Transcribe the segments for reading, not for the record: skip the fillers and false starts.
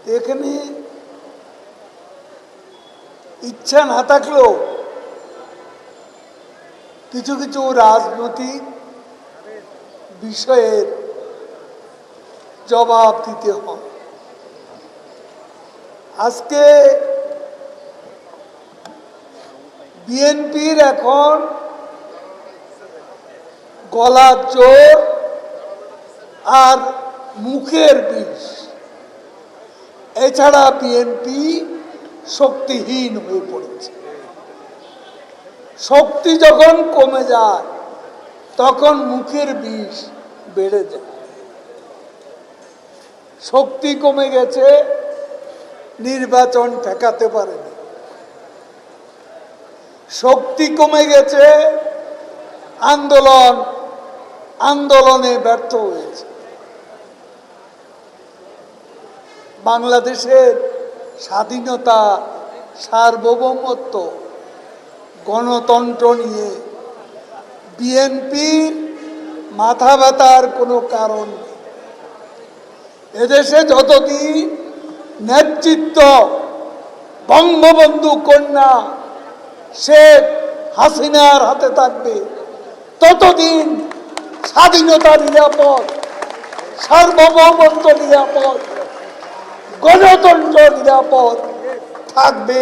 এখানে ইচ্ছা না থাকলেও কিছু কিছু রাজনৈতিক বিষয়ের জবাব দিতে হয়। আজকে বিএনপির এখন গলার জোর আর মুখের বিষ, এছাড়া বিএনপি শক্তিহীন হয়ে পড়েছে। শক্তি যখন কমে যায় তখন মুখের বিষ বেড়ে যায়। শক্তি কমে গেছে, নির্বাচন ঠেকাতে পারেনি। শক্তি কমে গেছে, আন্দোলনে ব্যর্থ হয়েছে। বাংলাদেশের স্বাধীনতা, সার্বভৌমত্ব, গণতন্ত্র নিয়ে বিএনপির মাথা ব্যথার কোনো কারণ নেই। এদেশে যতদিন নেতৃত্ব বঙ্গবন্ধু কন্যা শেখ হাসিনার হাতে থাকবে, ততদিন স্বাধীনতা নিরাপদ, সার্বভৌমত্ব নিরাপদ, গণতন্ত্র নিরাপদ থাকবে।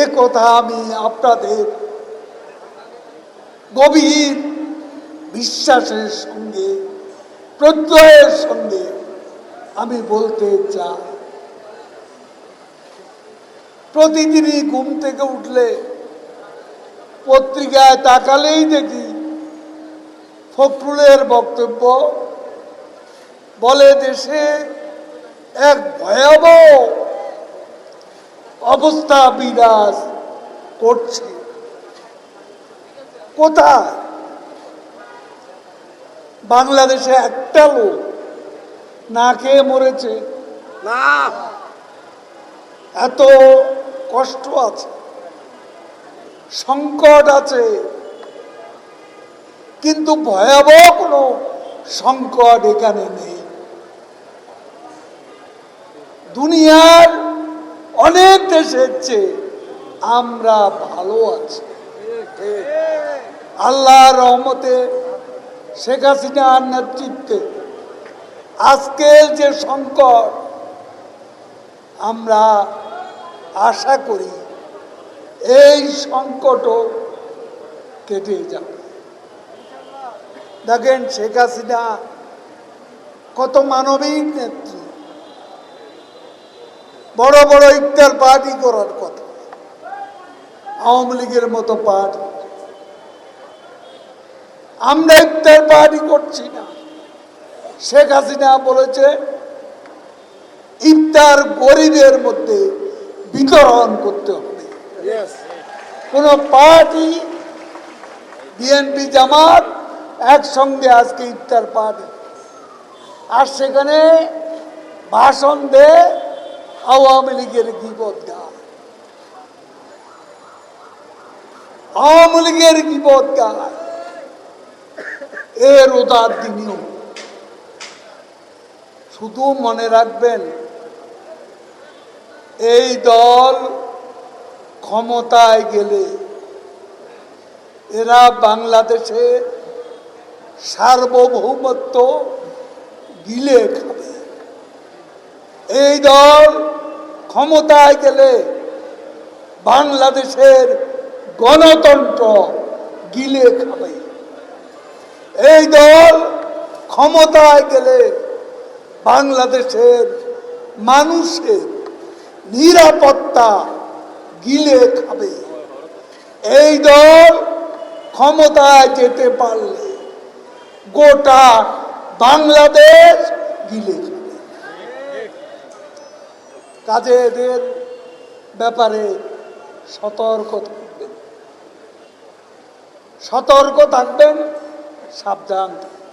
এ কথা আমি আপনাদের গভীর বিশ্বাসের সঙ্গে, প্রত্যয়ের সঙ্গে আমি বলতে চাই। প্রতিদিনই ঘুম থেকে উঠলে পত্রিকায় তাকালেই দেখি ফখরুলের বক্তব্য, বলে দেশে এক ভয়াবহ অবস্থা বিরাজ করছে। কোথায়? বাংলাদেশে একটা লোক না খেয়ে মরেছে না? এত কষ্ট আছে, সংকট আছে, কিন্তু ভয়াবহ কোনো সংকট এখানে নেই। দুনিয়ার অনেক দেশের চেয়ে আমরা ভালো আছি। আল্লাহর রহমতে শেখ হাসিনার নেতৃত্বে আজকের যে সংকট, আমরা আশা করি এই সংকটও কেটে যাবে। দেখেন শেখ হাসিনা কত মানবিক নেত্রী, বড় বড় ইফতার পার্টি করার কথা, আওয়ামী লীগের মতো পার্টি। আমরা ইফতার পার্টি করছি না। শেখ হাসিনা বলেছে ইফতার গরিবের মধ্যে বিতরণ করতে হবে। কোন পার্টি, বিএনপি জামাত একসঙ্গে আজকে ইফতার পার্টি, আর সেখানে ভাষণ দেয় আওয়ামী লীগের গীবত গায়, আওয়ামী লীগের গীবত গায়। এর উদার দিনেও শুধু মনে রাখবেন, এই দল ক্ষমতায় গেলে এরা বাংলাদেশের সার্বভৌমত্ব গিলে খাবে। এই দল ক্ষমতায় গেলে বাংলাদেশের গণতন্ত্র গিলে খাবে। এই দল ক্ষমতায় গেলে বাংলাদেশের মানুষের নিরাপত্তা গিলে খাবে। এই দল ক্ষমতায় যেতে পারলে গোটা বাংলাদেশ গিলে খাবে। কাজে এদের ব্যাপারে সতর্ক থাকবেন, সতর্ক থাকবেন, সাবধান থাকবেন।